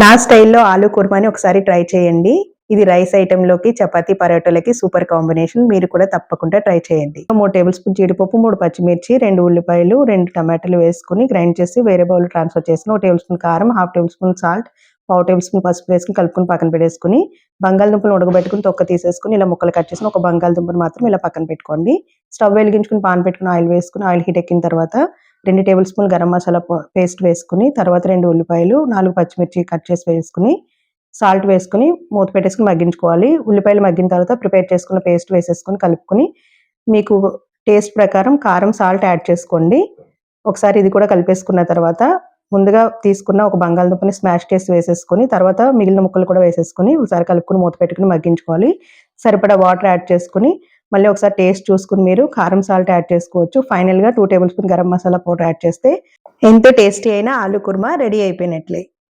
నా స్టైల్‌లో ఆలు కుర్మాని ఒకసారి ట్రై చేయండి. ఇది రైస్ ఐటెమ్‌లోకి, చపాతీ, పరోటాలకి సూపర్ కాంబినేషన్. మీరు కూడా తప్పకుండా ట్రై చేయండి. 3 టేబుల్ స్పూన్ జీడిపప్పు, 3 పచ్చిమిర్చి, 2 ఉల్లిపాయలు, 2 టమాటాలు వేసుకొని గ్రైండ్ చేసి వేరే బౌల్ ట్రాన్స్‌ఫర్ చేసుకొని, 1 టేబుల్ స్పూన్ కారం, హాఫ్ టేబుల్ స్పూన్ సాల్ట్, పావు టేబుల్ స్పూన్ పసుపు వేసుకొని కలుపుకొని పక్కన పెట్టేసుకొని, బంగాళదుంపలు ఉడకబెట్టుకొని తొక్క తీసేసుకొని ఇలా ముక్కలు కట్ చేసుకొని ఒక బంగాళదుంపను మాత్రం ఇలా పక్కన పెట్టుకోండి. స్టవ్ వెలిగించుకొని పాన్ పెట్టుకొని ఆయిల్ వేసుకొని ఆయిల్ హీట్ ఎక్కిన తర్వాత 2 tablespoon garam masala paste వేసుకొని, తర్వాత 2 ఉల్లిపాయలు, 4 పచ్చిమిర్చి కట్ చేసి వేసుకొని, సాల్ట్ వేసుకొని మూత పెట్టేసుకొని మగ్గించుకోవాలి. ఉల్లిపాయలు మగ్గిన తర్వాత ప్రిపేర్ చేసుకున్న పేస్ట్ వేసేసుకొని కలుపుకొని, మీకు టేస్ట్ ప్రకారం కారం, సాల్ట్ యాడ్ చేసుకోండి. ఒకసారి ఇది కూడా కలిపేసుకున్న తర్వాత ముందుగా తీసుకున్న ఒక బంగాళదుంపని స్మాష్ చేసి వేసేసుకొని, తర్వాత మిగిలిన ముక్కలు కూడా వేసేసుకొని ఒకసారి కలుపుకొని మూత పెట్టుకొని మగ్గించుకోవాలి. సరిపడా వాటర్ యాడ్ చేసుకొని మళ్ళీ ఒకసారి టేస్ట్ చూసుకొని మీరు కారం, సాల్ట్ యాడ్ చేసుకోవచ్చు. ఫైనల్‌గా 2 tablespoon garam masala powder add చేస్తే ఎంతో టేస్టీ అయిన ఆలు కుర్మా రెడీ అయిపోయినట్లే.